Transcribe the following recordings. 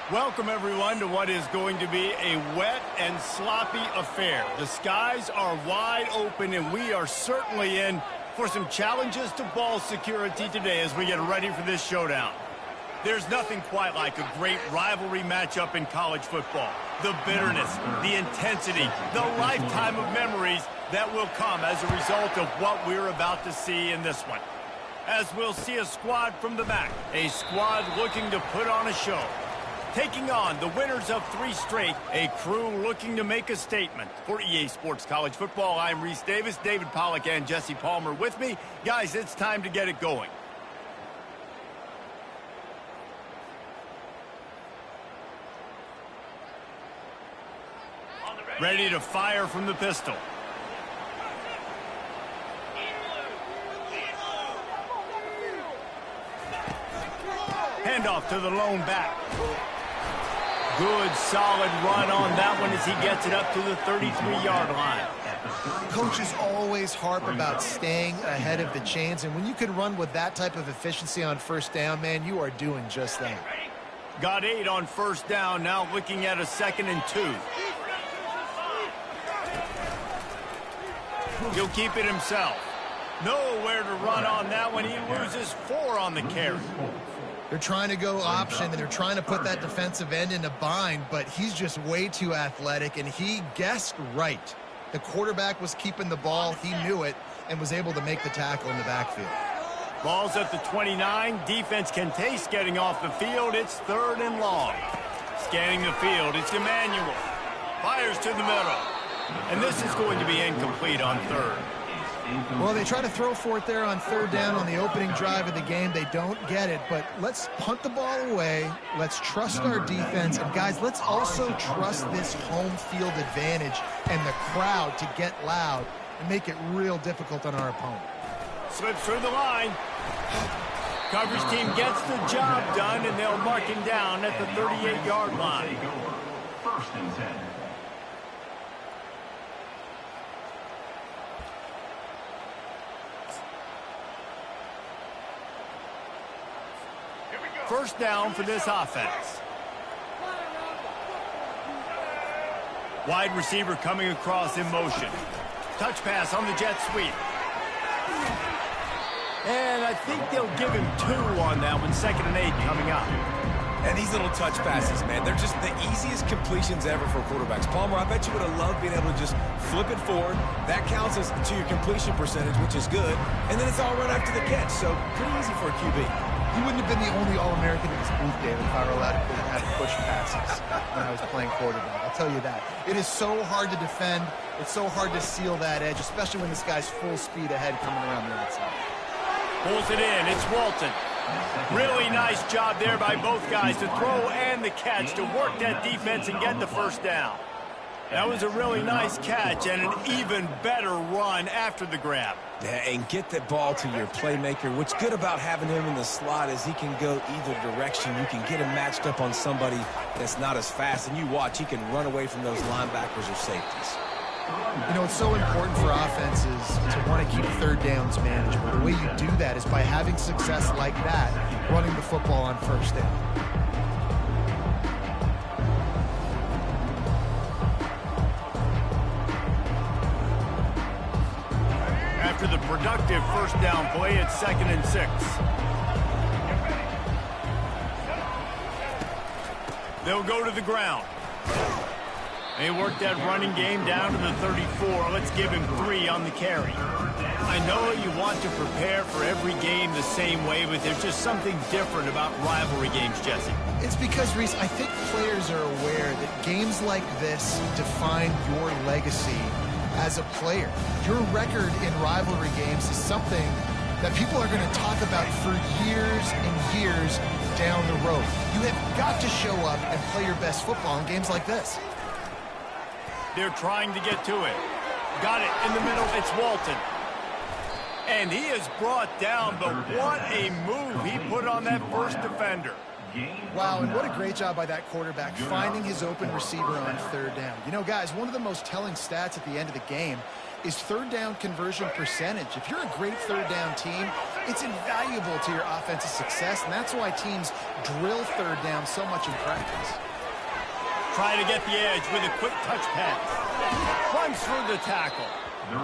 Welcome, everyone, to what is going to be a wet and sloppy affair. The skies are wide open, and we are certainly in for some challenges to ball security today as we get ready for this showdown. There's nothing quite like a great rivalry matchup in college football. The bitterness, the intensity, the lifetime of memories that will come as a result of what we're about to see in this one. As we'll see a squad from the back, a squad looking to put on a show. taking on the winners of 3 straight, a crew looking to make a statement. For EA Sports College Football, I'm Reese Davis, David Pollack, and Jesse Palmer with me. Guys, it's time to get it going. Ready to fire from the pistol. Handoff to the lone back. Good, solid run on that one as he gets it up to the 33-yard line. Coaches always harp about staying ahead of the chains, and when you can run with that type of efficiency on first down, man, you are doing just that. Got 8 on first down, now looking at a 2nd and 2. He'll keep it himself. Nowhere to run on that one. He loses 4 on the carry. They're trying to go option, and they're trying to put that defensive end in a bind, but he's just way too athletic, and he guessed right. The quarterback was keeping the ball. He knew it and was able to make the tackle in the backfield. Ball's at the 29. Defense can taste getting off the field. It's 3rd and long. Scanning the field. It's Emmanuel. Fires to the middle. And this is going to be incomplete on 3rd. Well, they try to throw for it there on 3rd down on the opening drive of the game. They don't get it, but let's punt the ball away. Let's trust our defense. And, guys, let's also trust this home field advantage and the crowd to get loud and make it real difficult on our opponent. Slips through the line. Coverage team gets the job done, and they'll mark him down at the 38-yard line. 1st and 10. First down for this offense. Wide receiver coming across in motion. Touch pass on the jet sweep. And I think they'll give him 2 on that one. 2nd and 8 coming up. And these little touch passes, man, they're just the easiest completions ever for quarterbacks. Palmer, I bet you would have loved being able to just flip it forward. That counts as to your completion percentage, which is good. And then it's all run after the catch, so pretty easy for a QB. He wouldn't have been the only All-American in this booth, David, if I were allowed to have push passes when I was playing quarterback. I'll tell you that. It is so hard to defend. It's so hard to seal that edge, especially when this guy's full speed ahead coming around the outside. Pulls it in. It's Walton. Really nice job there by both guys to throw and the catch to work that defense and get the first down. That was a really nice catch and an even better run after the grab. Yeah, and get that ball to your playmaker. What's good about having him in the slot is he can go either direction. You can get him matched up on somebody that's not as fast, and you watch, he can run away from those linebackers or safeties. You know, it's so important for offenses to want to keep 3rd downs manageable. The way you do that is by having success like that, running the football on 1st down. After the productive first down play, it's 2nd and 6. They'll go to the ground. They work that running game down to the 34. Let's give him 3 on the carry. I know you want to prepare for every game the same way, but there's just something different about rivalry games, Jesse. It's because, Reese, I think players are aware that games like this define your legacy as a player. Your record in rivalry games is something that people are going to talk about for years and years down the road. You have got to show up and play your best football in games like this. They're trying to get to it. Got it in the middle. It's Walton. And he is brought down, but what a move he put on that first defender. Wow, and what a great job by that quarterback finding his open receiver on 3rd down. You know, guys, one of the most telling stats at the end of the game is 3rd down conversion percentage. If you're a great 3rd down team, it's invaluable to your offensive success, and that's why teams drill 3rd down so much in practice. Trying to get the edge with a quick touch pass. Runs through the tackle.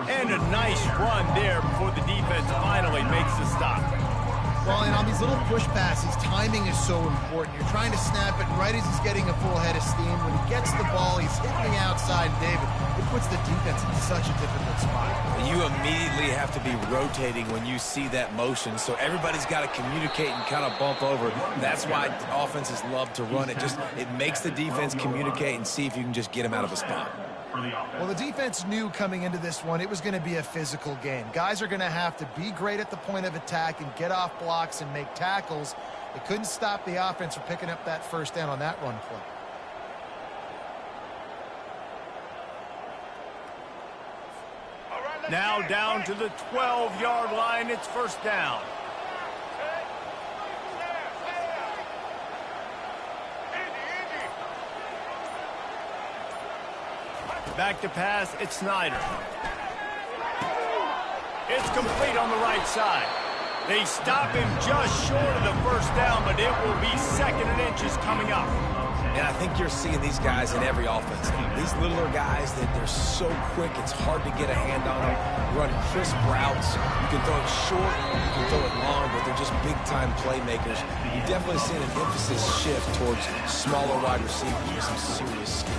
And a nice run there before the defense finally makes the stop. Well, and on these little push passes, timing is so important. You're trying to snap it right as he's getting a full head of steam. When he gets the ball, he's hitting the outside, David. It puts the defense in such a difficult spot. You You immediately have to be rotating when you see that motion, so everybody's got to communicate and kind of bump over. That's why offenses love to run it. It makes the defense communicate and see if you can just get them out of a spot. Well, the defense knew coming into this one it was going to be a physical game. Guys are going to have to be great at the point of attack and get off blocks and make tackles. They couldn't stop the offense from picking up that first down on that run play. Now down to the 12-yard line. It's first down. Back to pass, it's Snyder. It's complete on the right side. They stop him just short of the first down, but it will be second and inches coming up. And I think you're seeing these guys in every offense. These littler guys, they're so quick, it's hard to get a hand on them. Run crisp routes. You can throw it short, you can throw it long, but they're just big-time playmakers. You've definitely seen an emphasis shift towards smaller wide receivers with some serious skill.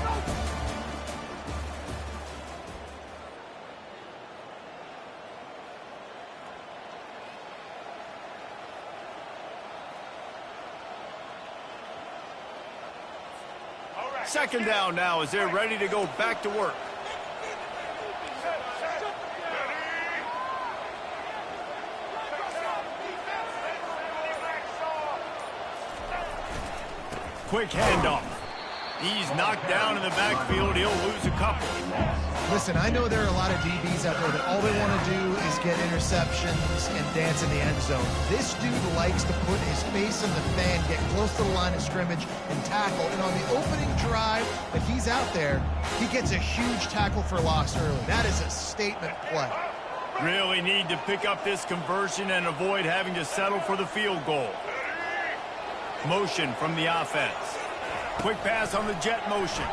Second down now as they're ready to go back to work. Quick handoff. He's knocked down in the backfield. He'll lose a couple. Listen, I know there are a lot of DBs out there that all they want to do is get interceptions and dance in the end zone. This dude likes to put his face in the fan, get close to the line of scrimmage, and tackle. And on the opening drive that he's out there, he gets a huge tackle for loss early. That is a statement play. Really need to pick up this conversion and avoid having to settle for the field goal. Motion from the offense. Quick pass on the jet motion.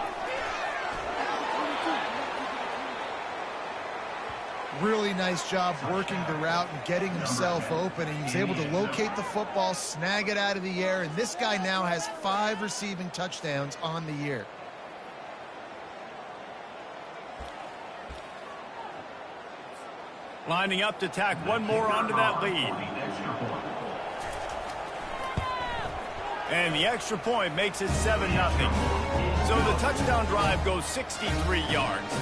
Really nice job working the route and getting himself open. And he was able to locate the football, snag it out of the air, and this guy now has 5 receiving touchdowns on the year. Lining up to tack one more onto that lead. And the extra point makes it 7-0. So the touchdown drive goes 63 yards.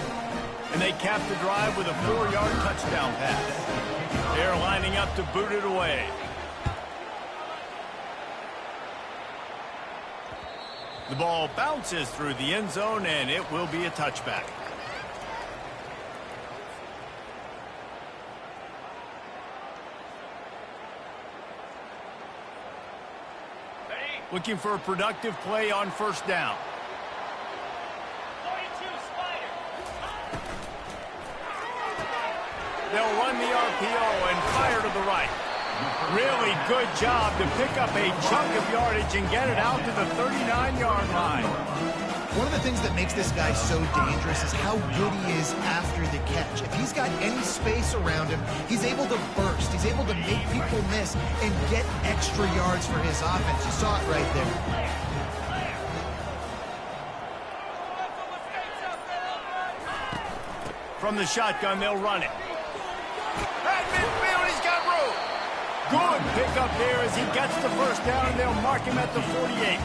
And they cap the drive with a 4-yard touchdown pass. They're lining up to boot it away. The ball bounces through the end zone, and it will be a touchback. Looking for a productive play on first down. They'll run the RPO and fire to the right. Really good job to pick up a chunk of yardage and get it out to the 39-yard line. One of the things that makes this guy so dangerous is how good he is after the catch. If he's got any space around him, he's able to burst. He's able to make people miss and get extra yards for his offense. You saw it right there. From the shotgun, they'll run it. At midfield, he's got room. Good pickup there as he gets the first down, and they'll mark him at the 48.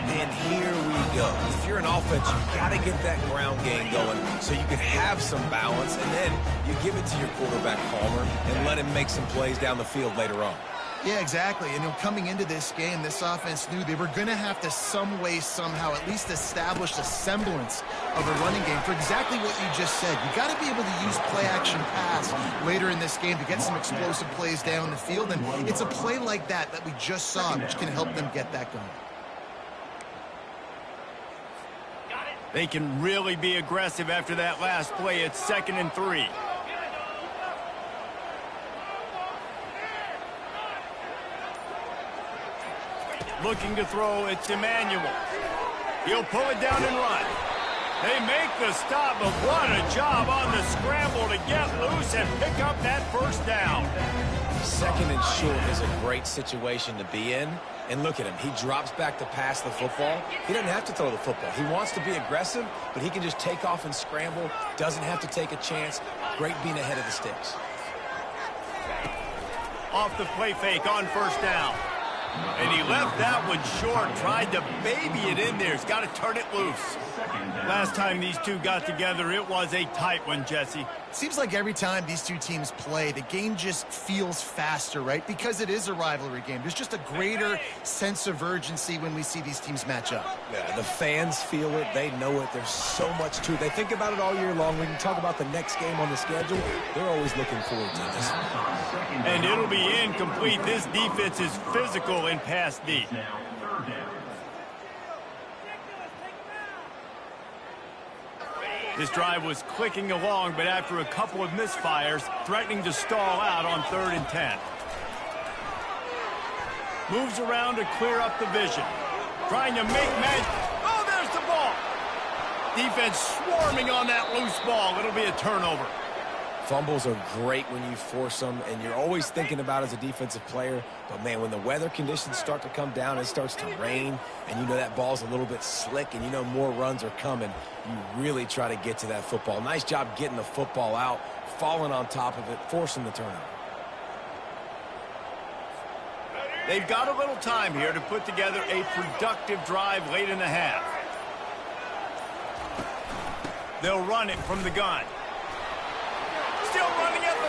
And here we go. If you're an offense, you've got to get that ground game going so you can have some balance, and then you give it to your quarterback, Palmer, and let him make some plays down the field later on. Yeah, exactly. And coming into this game, this offense knew they were going to have to some way, somehow, at least establish a semblance of a running game for exactly what you just said. You got to be able to use play-action pass later in this game to get some explosive plays down the field, and it's a play like that that we just saw, which can help them get that going. They can really be aggressive after that last play. It's 2nd and 3. Looking to throw, it's Emmanuel. He'll pull it down and run. They make the stop, but what a job on the scramble to get loose and pick up that first down. Second and short is a great situation to be in. And look at him. He drops back to pass the football. He doesn't have to throw the football. He wants to be aggressive, but he can just take off and scramble. Doesn't have to take a chance. Great being ahead of the sticks. Off the play fake on first down. And he left that one short, tried to baby it in there. He's got to turn it loose. Last time these two got together, it was a tight one, Jesse. Seems like every time these two teams play, the game just feels faster, right? Because it is a rivalry game. There's just a greater sense of urgency when we see these teams match up. Yeah, the fans feel it. They know it. There's so much to it. They think about it all year long. We can talk about the next game on the schedule. They're always looking forward to this. And it'll be incomplete. This defense is physical and pass deep. This drive was clicking along, but after a couple of misfires, threatening to stall out on 3rd and 10. Moves around to clear up the vision. Trying to make magic. Oh, there's the ball. Defense swarming on that loose ball. It'll be a turnover. Fumbles are great when you force them, and you're always thinking about as a defensive player. But, man, when the weather conditions start to come down, it starts to rain, and you know that ball's a little bit slick, and you know more runs are coming, you really try to get to that football. Nice job getting the football out, falling on top of it, forcing the turnover. They've got a little time here to put together a productive drive late in the half. They'll run it from the gun. Still running at the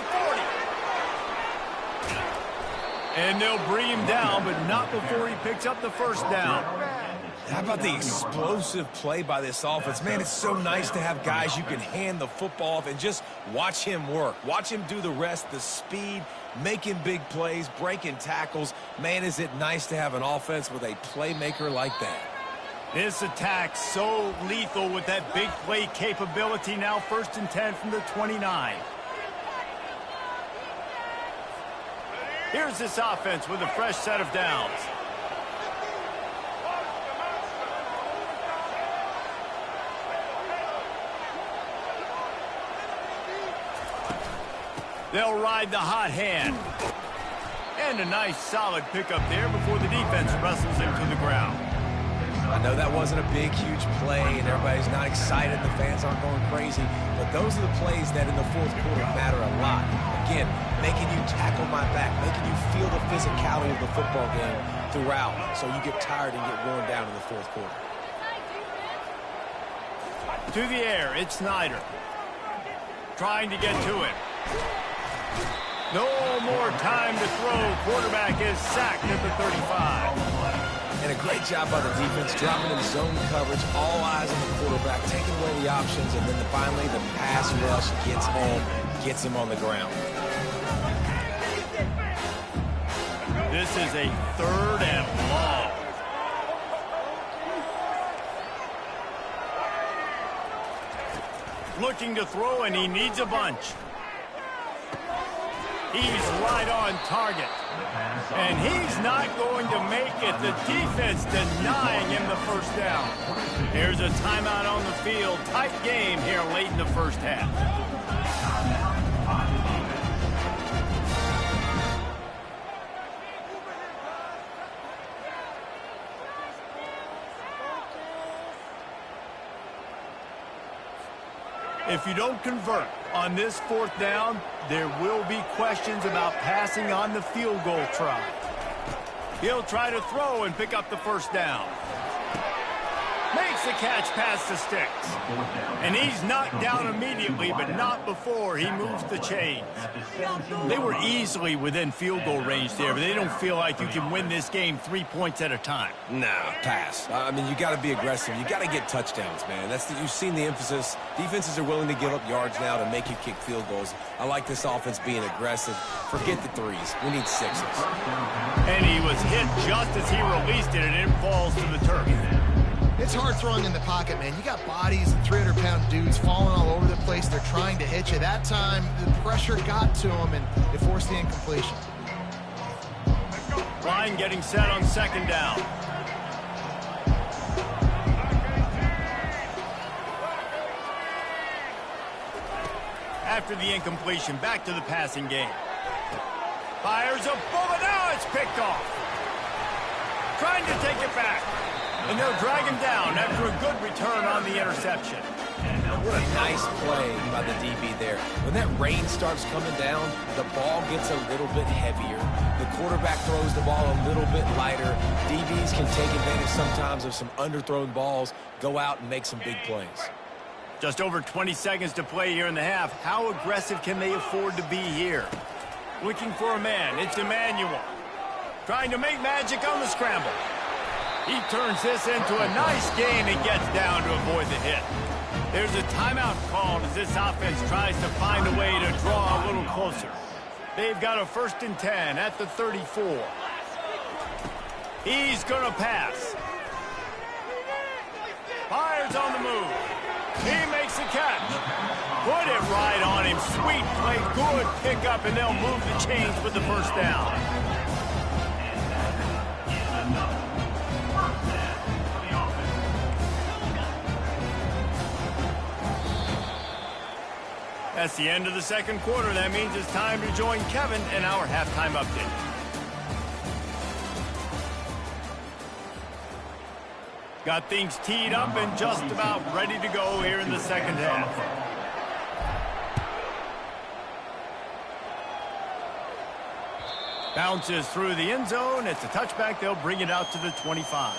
40. And they'll bring him down, but not before he picks up the first down. How about the explosive play by this offense? Man, it's so nice to have guys you can hand the football off and just watch him work. Watch him do the rest, the speed, making big plays, breaking tackles. Man, is it nice to have an offense with a playmaker like that. This attack so lethal with that big play capability. Now 1st and 10 from the 29. Here's this offense with a fresh set of downs. They'll ride the hot hand. And a nice solid pickup there before the defense wrestles him to the ground. I know that wasn't a big, huge play, and everybody's not excited. The fans aren't going crazy. But those are the plays that in the 4th quarter matter a lot. Again, making you tackle my back, making you feel the physicality of the football game throughout, so you get tired and get worn down in the 4th quarter. To the air, it's Snyder. Trying to get to it. No more time to throw. Quarterback is sacked at the 35. And a great job by the defense, dropping in zone coverage, all eyes on the quarterback, taking away the options, and then finally the pass rush gets home, gets him on the ground. This is a 3rd and long. Looking to throw, and he needs a bunch. He's right on target. And he's not going to make it. The defense denying him the first down. Here's a timeout on the field. Tight game here late in the first half. If you don't convert on this 4th down, there will be questions about passing on the field goal try. He'll try to throw and pick up the first down. Makes the catch past the sticks. And he's knocked down immediately, but not before he moves the chains. They were easily within field goal range there, but they don't feel like you can win this game 3 points at a time. Nah, pass. I mean, you got to be aggressive. You got to get touchdowns, man. You've seen the emphasis. Defenses are willing to give up yards now to make you kick field goals. I like this offense being aggressive. Forget the 3s. We need 6s. And he was hit just as he released it, and it falls to the turf. It's hard throwing in the pocket, man. You got bodies and 300-pound dudes falling all over the place. They're trying to hit you. That time, the pressure got to him, and it forced the incompletion. Line getting set on 2nd down. After the incompletion, back to the passing game. Fires a bullet. Now it's picked off. Trying to take it back. And they'll drag him down after a good return on the interception. What a nice play by the DB there. When that rain starts coming down, the ball gets a little bit heavier. The quarterback throws the ball a little bit lighter. DBs can take advantage sometimes of some underthrown balls, go out and make some big plays. Just over 20 seconds to play here in the half. How aggressive can they afford to be here? Looking for a man. It's Emmanuel. Trying to make magic on the scramble. He turns this into a nice gain and gets down to avoid the hit. There's a timeout called as this offense tries to find a way to draw a little closer. They've got a 1st and 10 at the 34. He's going to pass. Fires on the move. He makes the catch. Put it right on him. Sweet play. Good pickup, and they'll move the chains with the 1st down. That's the end of the 2nd quarter. That means it's time to join Kevin in our halftime update. Got things teed up and just about ready to go here in the 2nd half. Bounces through the end zone. It's a touchback. They'll bring it out to the 25.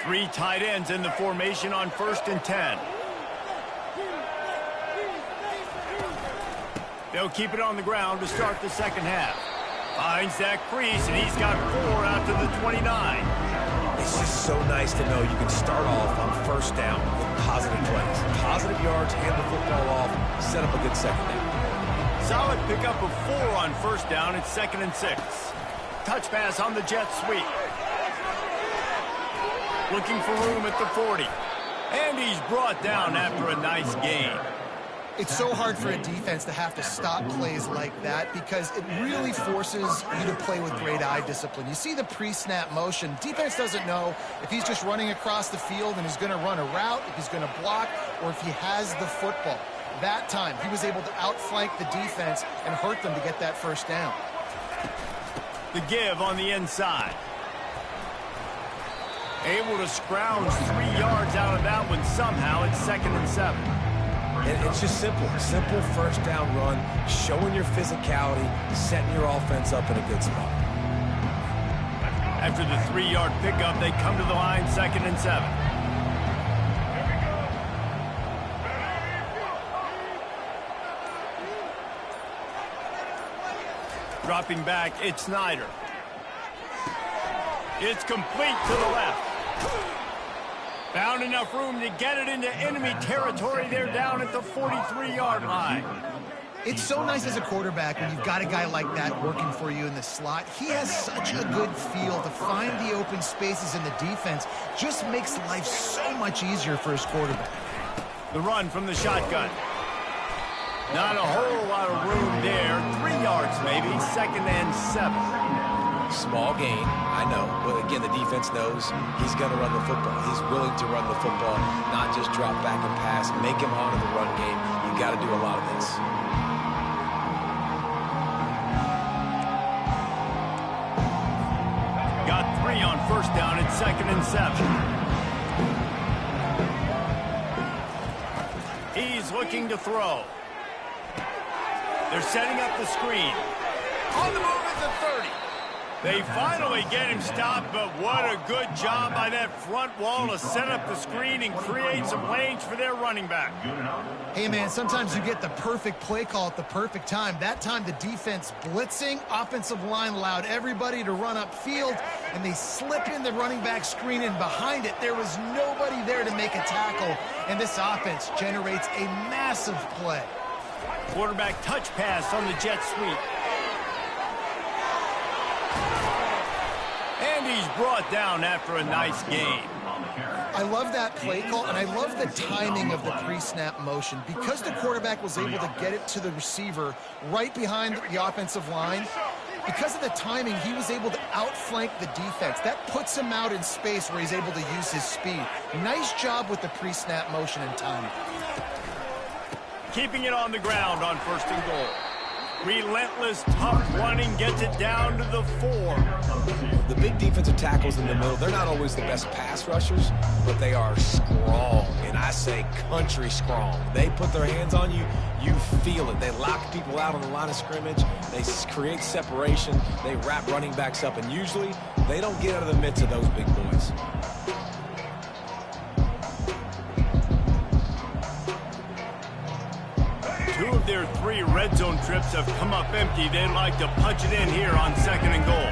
Three tight ends in the formation on 1st and 10. They'll keep it on the ground to start the 2nd half. Finds that crease, and he's got 4 out to the 29. It's just so nice to know you can start off on 1st down with positive plays. Positive yards, hand the football off, set up a good 2nd down. Solid pickup of 4 on 1st down. It's 2nd and 6. Touch pass on the jet sweep. Looking for room at the 40. And he's brought down after a nice gain. It's so hard for a defense to have to stop plays like that because it really forces you to play with great eye discipline. You see the pre-snap motion. Defense doesn't know if he's just running across the field and he's going to run a route, if he's going to block, or if he has the football. That time, he was able to outflank the defense and hurt them to get that 1st down. The give on the inside. Able to scrounge 3 yards out of that one somehow. It's 2nd and 7. And it's just simple 1st down run, showing your physicality, setting your offense up in a good spot. After the 3-yard pickup, they come to the line, 2nd and 7. Dropping back, it's Snyder. It's complete to the left. Found enough room to get it into enemy territory. They're down at the 43-yard line. It's so nice as a quarterback when you've got a guy like that working for you in the slot. He has such a good feel to find the open spaces in the defense. Just makes life so much easier for his quarterback. The run from the shotgun. Not a whole lot of room there. 3 yards maybe. 2nd and 7. Small gain, I know. But again, the defense knows he's going to run the football. He's willing to run the football, not just drop back and pass. Make him honor the run game. You got to do a lot of this. Got 3 on 1st down. It's 2nd and 7. He's looking to throw. They're setting up the screen. On the move at the 30. They finally get him stopped, but what a good job by that front wall to set up the screen and create some lanes for their running back. Hey, man, sometimes you get the perfect play call at the perfect time. That time the defense blitzing, offensive line allowed everybody to run upfield, and they slip in the running back screen, and behind it there was nobody there to make a tackle, and this offense generates a massive play. Quarterback touch pass on the jet sweep. And he's brought down after a nice gain. I love that play call, and I love the timing of the pre-snap motion. Because the quarterback was able to get it to the receiver right behind the offensive line, because of the timing, he was able to outflank the defense. That puts him out in space where he's able to use his speed. Nice job with the pre-snap motion and timing. Keeping it on the ground on 1st and goal. Relentless, tough running gets it down to the 4. The big defensive tackles in the middle, they're not always the best pass rushers, but they are strong, and I say country strong. They put their hands on you, you feel it. They lock people out on the line of scrimmage. They create separation. They wrap running backs up, and usually they don't get out of the midst of those big boys. Two of their 3 red zone trips have come up empty. They'd like to punch it in here on 2nd and goal.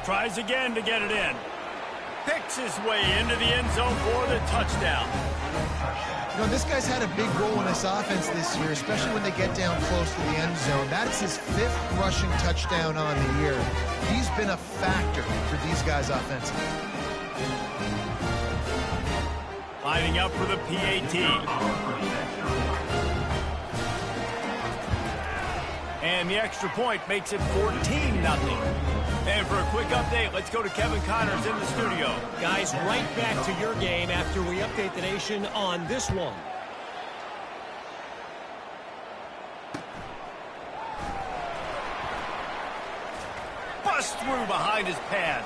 Tries again to get it in. Picks his way into the end zone for the touchdown. You know, this guy's had a big role in this offense this year, especially when they get down close to the end zone. That's his 5th rushing touchdown on the year. He's been a factor for these guys offensively. Lining up for the PAT. And the extra point makes it 14-0. And for a quick update, let's go to Kevin Connors in the studio. Guys, right back to your game after we update the nation on this one. Bust through behind his pad.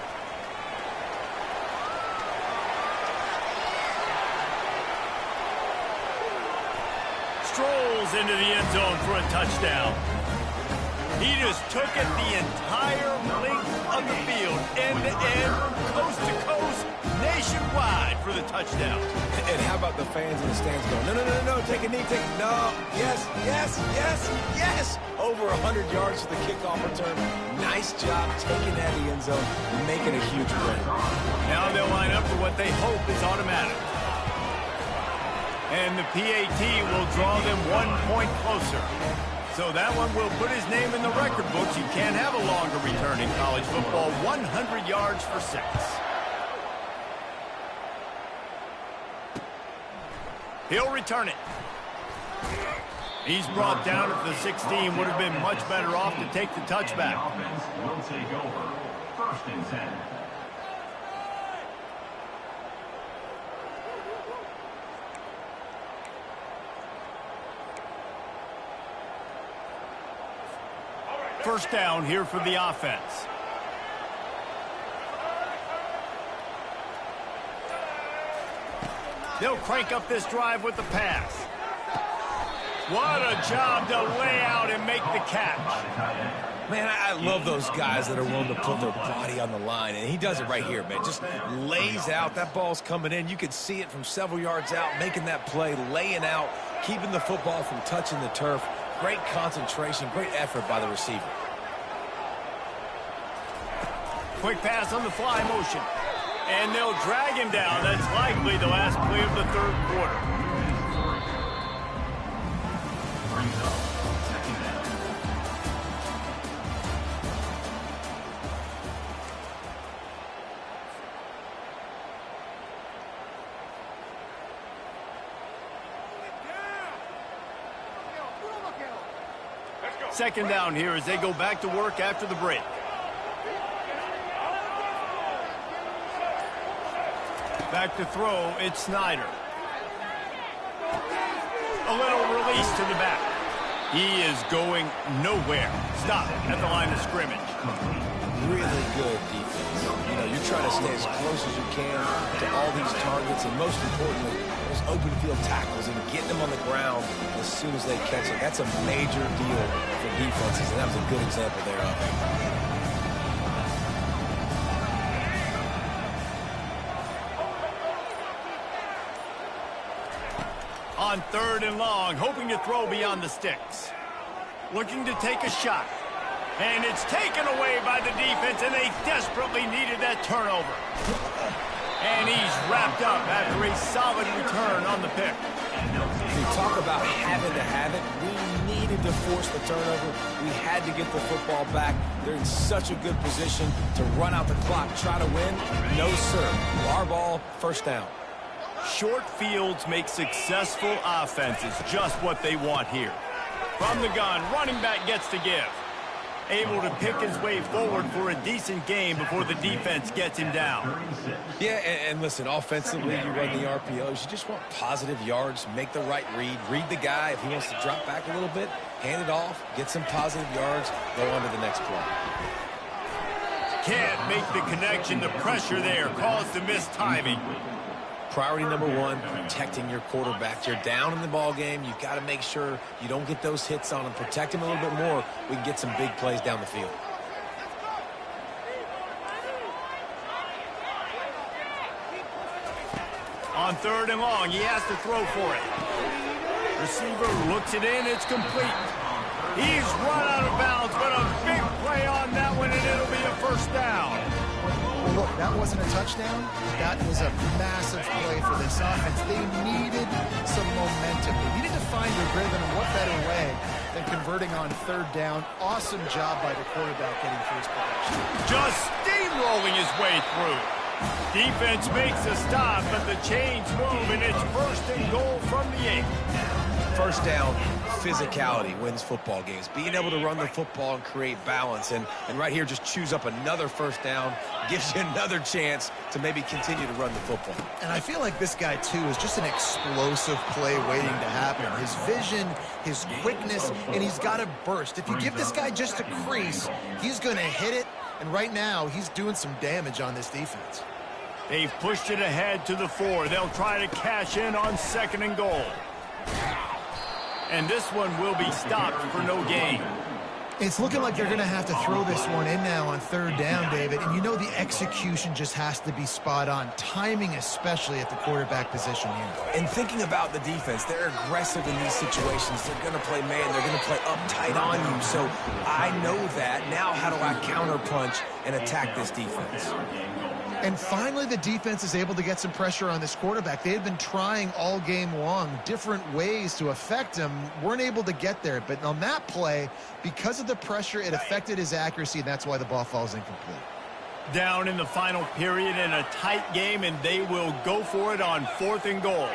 Strolls into the end zone for a touchdown. He just took it the entire length of the field, end to end, coast to coast, nationwide for the touchdown. And how about the fans in the stands going, no, no, no, no, take a knee, no, yes, yes, yes, yes. Over 100 yards to the kickoff return. Nice job taking that in the end zone, making a huge play. Now they'll line up for what they hope is automatic. And the PAT will draw them 1 point closer. So that one will put his name in the record books. You can't have a longer return in college football. 100 yards for 6. He'll return it. He's brought down at the 16. Would have been much better off to take the touchback. Offense will take over. 1st and 10. First down here for the offense. They'll crank up this drive with the pass. What a job to lay out and make the catch. Man, I love those guys that are willing to put their body on the line, and he does it right here, man. Just lays out. That ball's coming in. You could see it from several yards out, making that play, laying out, keeping the football from touching the turf. Great concentration, great effort by the receiver. Quick pass on the fly motion. And they'll drag him down. That's likely the last play of the 3rd quarter. Brings up 2nd down. Second down here as they go back to work after the break. Back to throw, it's Snyder. A little release to the back. He is going nowhere. Stop at the line of scrimmage. Really good defense. You know, you're trying to stay as close as you can to all these targets, and most importantly, those open field tackles and getting them on the ground as soon as they catch it. That's a major deal for defenses, and that was a good example there of it. On 3rd and long, hoping to throw beyond the sticks. Looking to take a shot. And it's taken away by the defense, and they desperately needed that turnover. And he's wrapped up after a solid return on the pick. We talk about having to have it. We needed to force the turnover. We had to get the football back. They're in such a good position to run out the clock, try to win. No, sir. Our ball, 1st down. Short fields make successful offenses just what they want here. From the gun, running back gets to give. able to pick his way forward for a decent game before the defense gets him down. Yeah, and listen, offensively, you run the RPOs. You just want positive yards, make the right read the guy. If he wants to drop back a little bit, hand it off, get some positive yards, go on to the next play. Can't make the connection. The pressure there caused the missed timing. Priority number one, protecting your quarterback. You're down in the ball game. You've got to make sure you don't get those hits on him. Protect him a little bit more. We can get some big plays down the field. On 3rd and long, he has to throw for it. Receiver looks it in. It's complete. He's run out of bounds, but a big play on that one, and it'll be a first down. Well, look, that wasn't a touchdown. That was a massive play for this offense. They needed some momentum. They needed to find a rhythm. What better way than converting on 3rd down? Awesome job by the quarterback getting through his protection. Just steamrolling his way through. Defense makes a stop, but the chains move, and it's 1st and goal from the 8. First down, physicality wins football games. Being able to run the football and create balance. And right here, just choose up another first down, gives you another chance to maybe continue to run the football. And I feel like this guy, too, is just an explosive play waiting to happen. His vision, his quickness, and he's got a burst. If you give this guy just a crease, he's going to hit it. And right now, he's doing some damage on this defense. They've pushed it ahead to the 4. They'll try to cash in on 2nd and goal. And this one will be stopped for no gain. It's looking like they're going to have to throw this one in now on 3rd down, David. And you know the execution just has to be spot on. Timing especially at the quarterback position here. And thinking about the defense, they're aggressive in these situations. They're going to play man. They're going to play up tight on you. So I know that. Now how do I counterpunch and attack this defense? And finally, the defense is able to get some pressure on this quarterback. They had been trying all game long different ways to affect him. Weren't able to get there. But on that play, because of the pressure, it affected his accuracy, and that's why the ball falls incomplete. Down in the final period in a tight game, and they will go for it on 4th and goal.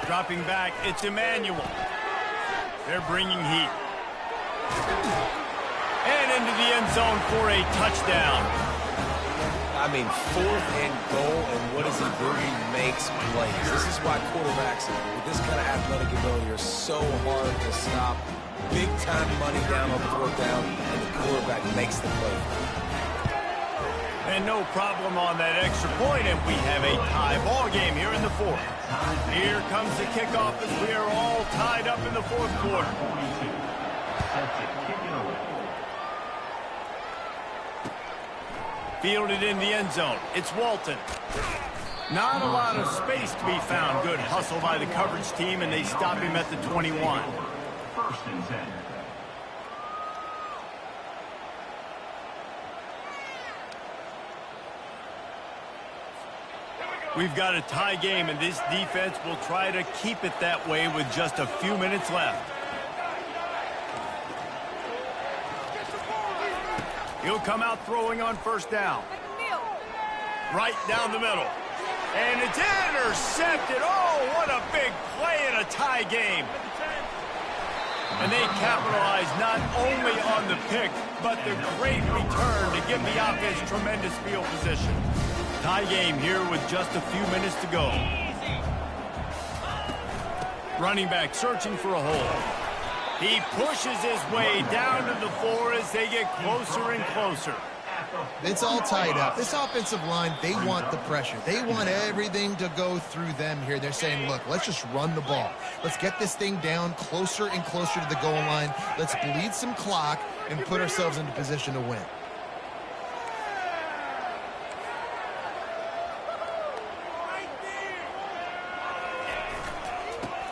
Dropping back, it's Emmanuel. They're bringing heat. And into the end zone for a touchdown. I mean, 4th and goal, and what does he do? He makes plays. This is why quarterbacks with this kind of athletic ability are so hard to stop. Big-time money down on 4th down, and the quarterback makes the play. And no problem on that extra point, and we have a tie ball game here in the 4th. Here comes the kickoff as we are all tied up in the 4th quarter. Fielded in the end zone. It's Walton. Not a lot of space to be found. Good hustle by the coverage team, and they stop him at the 21. 1st and 10. We've got a tie game, and this defense will try to keep it that way with just a few minutes left. He'll come out throwing on 1st down. Right down the middle. And it's intercepted. Oh, what a big play in a tie game. And they capitalize not only on the pick, but the great return to give the offense tremendous field position. Tie game here with just a few minutes to go. Running back searching for a hole. He pushes his way down to the 4 as they get closer and closer. It's all tied up. This offensive line, they want the pressure. They want everything to go through them here. They're saying, look, let's just run the ball. Let's get this thing down closer and closer to the goal line. Let's bleed some clock and put ourselves into position to win.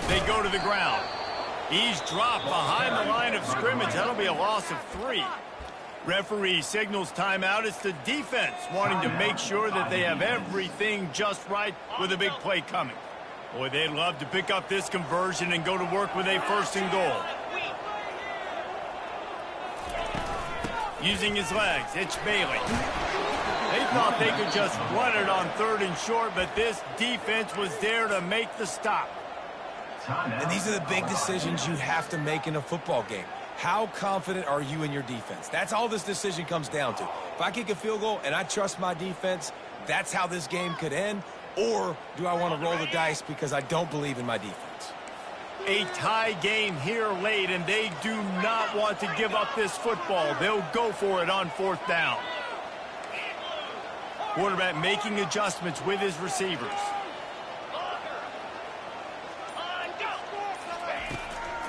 They go to the ground. He's dropped behind the line of scrimmage. That'll be a loss of 3. Referee signals timeout. It's the defense wanting to make sure that they have everything just right with a big play coming. Boy, they'd love to pick up this conversion and go to work with a 1st and goal. Using his legs, it's Bailey. They thought they could just run it on 3rd and short, but this defense was there to make the stop. And these are the big decisions you have to make in a football game. How confident are you in your defense? That's all this decision comes down to. If I kick a field goal and I trust my defense, that's how this game could end. Or do I want to roll the dice because I don't believe in my defense? A tie game here late, and they do not want to give up this football. They'll go for it on 4th down. Quarterback making adjustments with his receivers.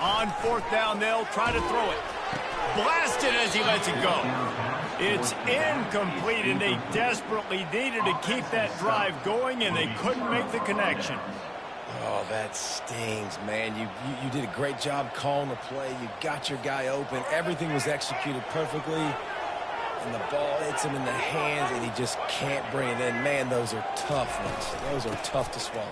On 4th down, they'll try to throw it. Blasted as he lets it go. It's incomplete, and they desperately needed to keep that drive going, and they couldn't make the connection. Oh, that stings, man. You did a great job calling the play. You got your guy open. Everything was executed perfectly. And the ball hits him in the hands, and he just can't bring it in. Man, those are tough ones. Those are tough to swallow.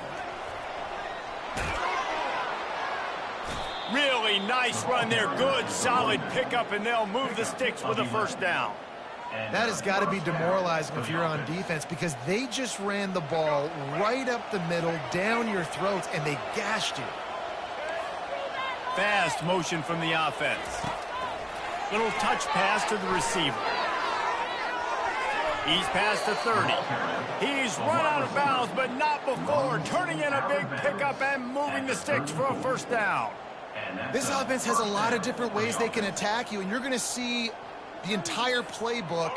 Really nice run there. Good, solid pickup, and they'll move the sticks with a 1st down. That has got to be demoralizing if you're on defense because they just ran the ball right up the middle, down your throats, and they gashed you. Fast motion from the offense. Little touch pass to the receiver. He's past the 30. He's run out of bounds, but not before. Turning in a big pickup and moving the sticks for a 1st down. This offense has a lot of different ways they can attack you, and you're going to see the entire playbook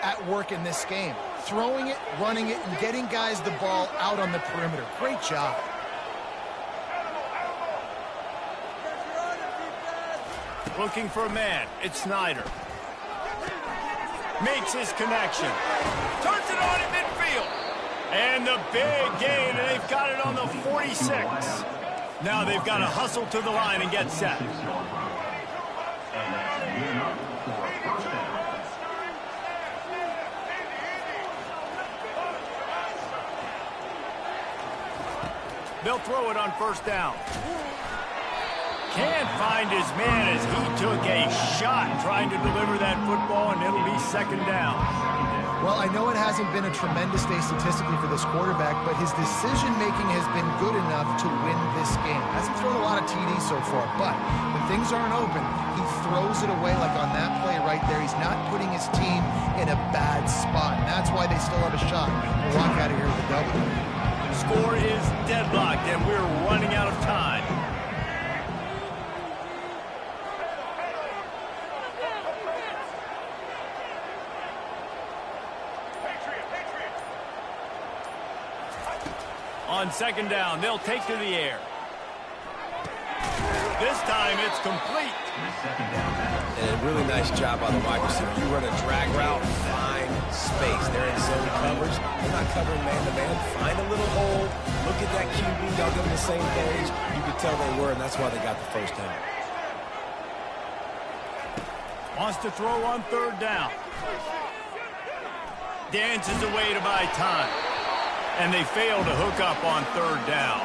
at work in this game. Throwing it, running it, and getting guys the ball out on the perimeter. Great job. Looking for a man. It's Snyder. Makes his connection. Turns it on in midfield. And the big gain, and they've got it on the 46. Now they've got to hustle to the line and get set. They'll throw it on 1st down. Can't find his man as he took a shot trying to deliver that football, and it'll be 2nd down. Well, I know it hasn't been a tremendous day statistically for this quarterback, but his decision-making has been good enough to win this game. Hasn't thrown a lot of TDs so far, but when things aren't open, he throws it away like on that play right there. He's not putting his team in a bad spot, and that's why they still have a shot to walk out of here with a W. Score is deadlocked, and we're running out of time. On 2nd down, they'll take to the air. This time it's complete. And a really nice job by the wide receiver. You run a drag route, find space. They're in zone coverage. They're not covering man-to-man. Find a little hole. Look at that QB. Y'all get on the same page. You could tell they were, and that's why they got the 1st down. Wants to throw on 3rd down. Dances away to buy time. And they fail to hook up on 3rd down.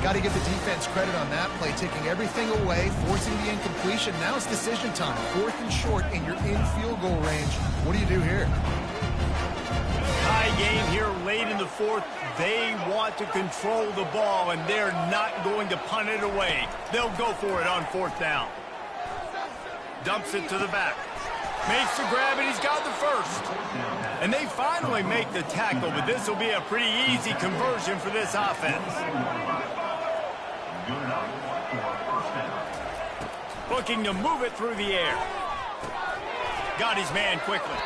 Got to give the defense credit on that play, taking everything away, forcing the incompletion. Now it's decision time. 4th and short, and you're in field goal range. What do you do here? Tie game here late in the 4th. They want to control the ball, and they're not going to punt it away. They'll go for it on 4th down. Dumps it to the back. Makes the grab, and he's got the 1st. And they finally make the tackle, but this will be a pretty easy conversion for this offense. Looking to move it through the air. Got his man quickly.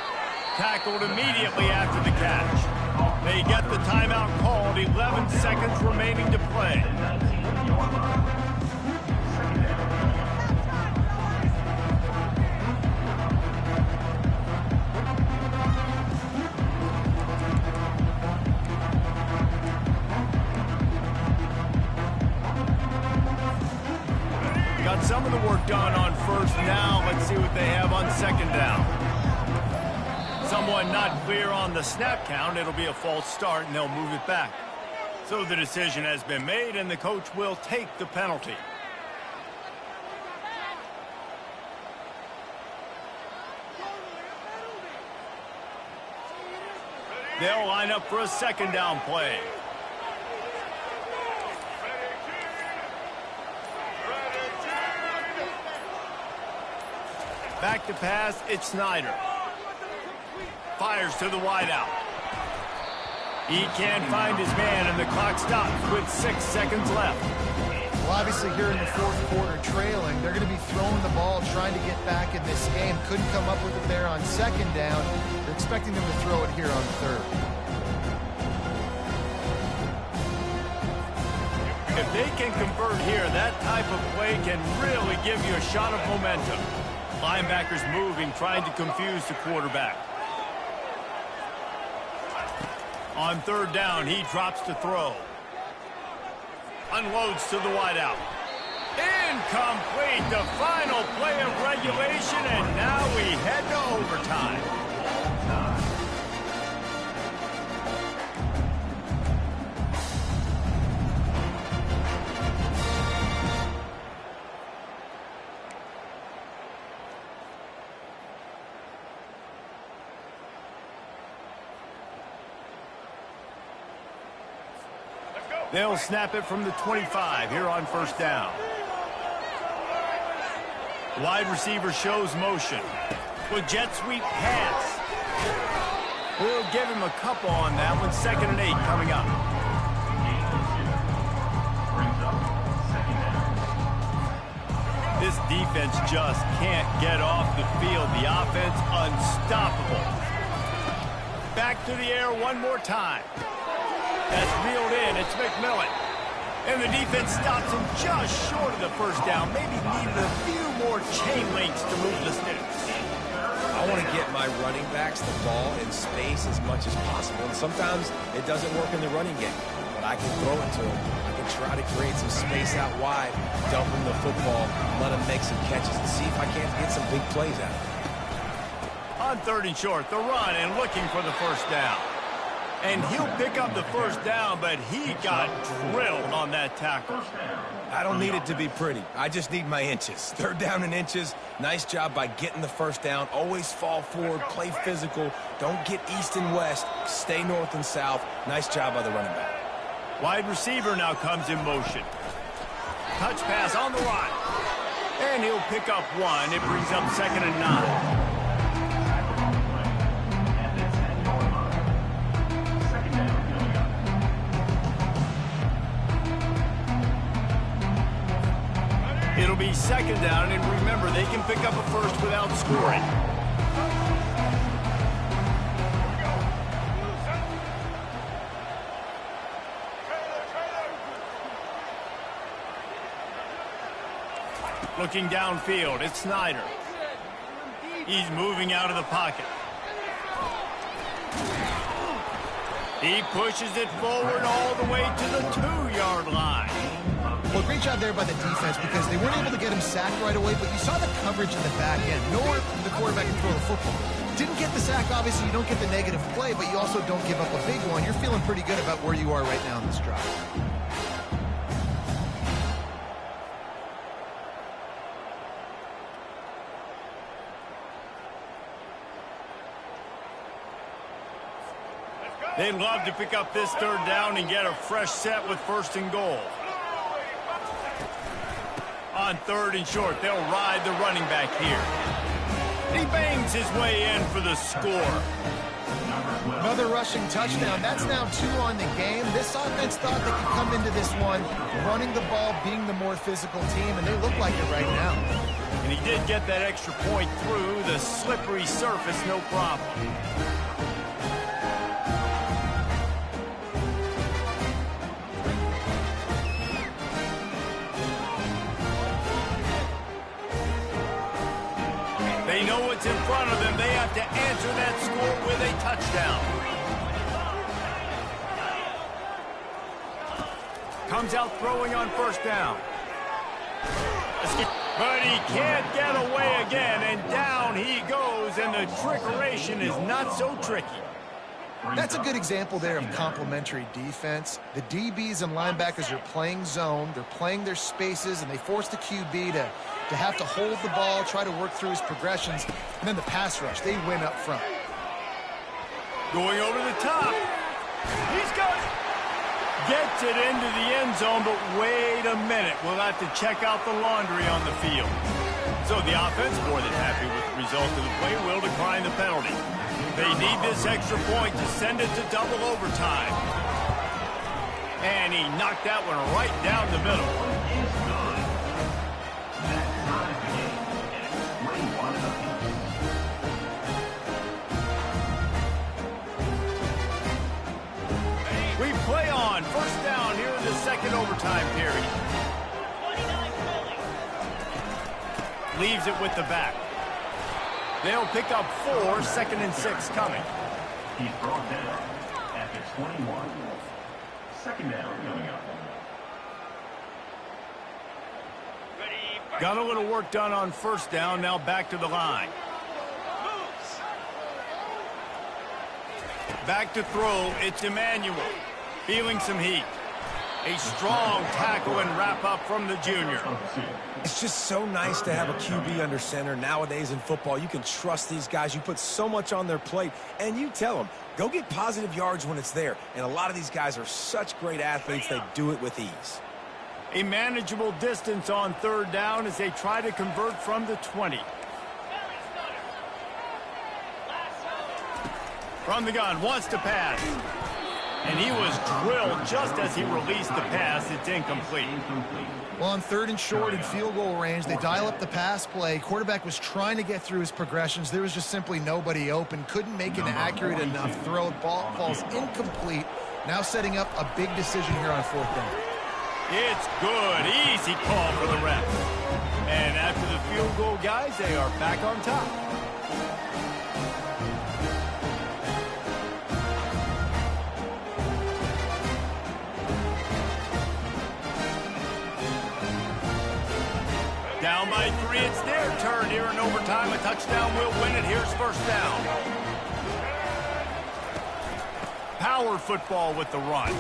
Tackled immediately after the catch. They get the timeout called. 11 seconds remaining to play. Got some of the work done on 1st. Now let's see what they have on 2nd down. Someone not clear on the snap count. It'll be a false start, and they'll move it back. So the decision has been made, and the coach will take the penalty. They'll line up for a 2nd down play. Back to pass, it's Snyder. Fires to the wideout. He can't find his man, and the clock stops with 6 seconds left. Well, obviously here in the fourth quarter trailing, they're going to be throwing the ball, trying to get back in this game. Couldn't come up with it there on second down. They're expecting them to throw it here on third. If they can convert here, that type of play can really give you a shot of momentum. Linebackers moving, trying to confuse the quarterback. On third down, he drops to throw. Unloads to the wideout. Incomplete, the final play of regulation, and now we head to overtime. They'll snap it from the 25 here on first down. Wide receiver shows motion. With jet sweep pass. We'll give him a couple on that one. 2nd and 8 coming up. This defense just can't get off the field. The offense unstoppable. Back to the air one more time. That's reeled in. It's McMillan. And the defense stops him just short of the first down. Maybe needed a few more chain links to move the sticks. I want to get my running backs the ball in space as much as possible. And sometimes it doesn't work in the running game. But I can throw it to them. I can try to create some space out wide, dump him the football, let him make some catches, and see if I can't get some big plays out of it. On 3rd and short, the run and looking for the first down. And he'll pick up the first down, but he got drilled on that tackle. I don't need it to be pretty. I just need my inches. 3rd down and inches. Nice job by getting the first down. Always fall forward, play physical. Don't get east and west. Stay north and south. Nice job by the running back. Wide receiver now comes in motion. Touch pass on the right. And he'll pick up one. It brings up 2nd and 9. It'll be 2nd down, and remember, they can pick up a first without scoring. Looking downfield, it's Snyder. He's moving out of the pocket. He pushes it forward all the way to the 2-yard line. Well, great job there by the defense because they weren't able to get him sacked right away, but you saw the coverage in the back end. Nowhere the quarterback can throw the football. Didn't get the sack, obviously. You don't get the negative play, but you also don't give up a big one. You're feeling pretty good about where you are right now in this drive. They'd love to pick up this 3rd down and get a fresh set with 1st and goal. On 3rd and short, they'll ride the running back here. He bangs his way in for the score. Another rushing touchdown. That's now 2 on the game. This offense thought they could come into this one running the ball, being the more physical team, and they look like it right now. And he did get that extra point through the slippery surface, no problem. They know what's in front of them. They have to answer that score with a touchdown. Comes out throwing on 1st down. But he can't get away again, and down he goes, and the trickeration is not so tricky. That's a good example there of complementary defense. The DBs and linebackers are playing zone, they're playing their spaces, and they force the QB to have to hold the ball, try to work through his progressions, and then the pass rush, they win up front. Going over the top. He's got it. Gets it into the end zone, but wait a minute. We'll have to check out the laundry on the field. So the offense, more than happy with the result of the play, will decline the penalty. They need this extra point to send it to double overtime. And he knocked that one right down the middle. We play on. First down here in the second overtime period. Leaves it with the back. They'll pick up 4, 2nd and 6 coming. He's brought down at the 21. Second down coming up. Got a little work done on first down. Now back to the line. Back to throw. It's Emmanuel. Feeling some heat. A strong tackle and wrap up from the junior. It's just so nice to have a QB under center. Nowadays in football, you can trust these guys. You put so much on their plate, and you tell them, go get positive yards when it's there. And a lot of these guys are such great athletes, they do it with ease. A manageable distance on third down as they try to convert from the 20. From the gun, wants to pass. And he was drilled just as he released the pass. It's incomplete. Well, on 3rd and short and field goal range, they dial up the pass play. Quarterback was trying to get through his progressions. There was just simply nobody open. Couldn't make an accurate enough throw. Ball falls incomplete. Now setting up a big decision here on 4th down. It's good. Easy call for the ref. And after the field goal, guys, they are back on top. Down by 3, it's their turn here in overtime. A touchdown will win it. Here's first down. Power football with the run.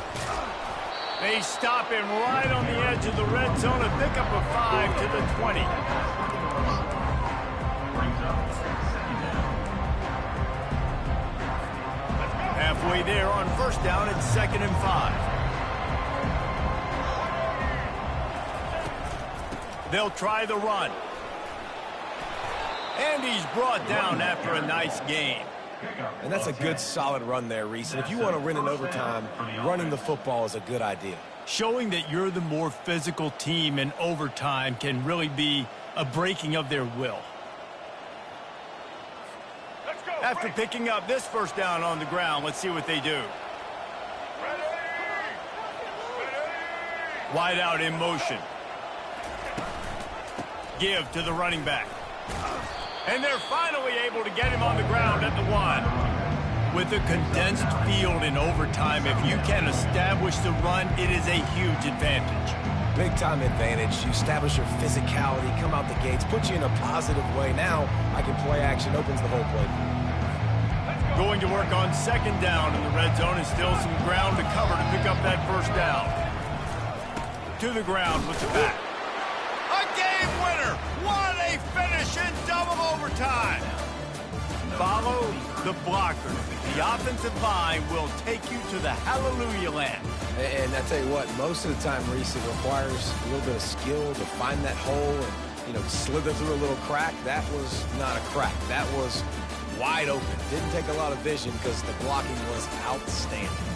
They stop him right on the edge of the red zone. A pickup of 5 to the 20. Halfway there on first down, it's 2nd and 5. They'll try the run. And he's brought down after a nice gain. And that's a good, solid run there, Reese. And if you want to win in overtime, running the football is a good idea. Showing that you're the more physical team in overtime can really be a breaking of their will. After picking up this first down on the ground, let's see what they do. Wide out in motion. Give to the running back. And they're finally able to get him on the ground at the 1. With a condensed field in overtime, if you can establish the run, it is a huge advantage. Big-time advantage. You establish your physicality, come out the gates, put you in a positive way. Now, I can play action, opens the whole play. Going to work on 2nd down in the red zone, and still some ground to cover to pick up that first down. To the ground with the back. A game winner! What a finish in double overtime! Follow the blocker. The offensive line will take you to the hallelujah land. And I tell you what, most of the time, Reese, it requires a little bit of skill to find that hole and, slither through a little crack. That was not a crack. That was wide open. Didn't take a lot of vision because the blocking was outstanding.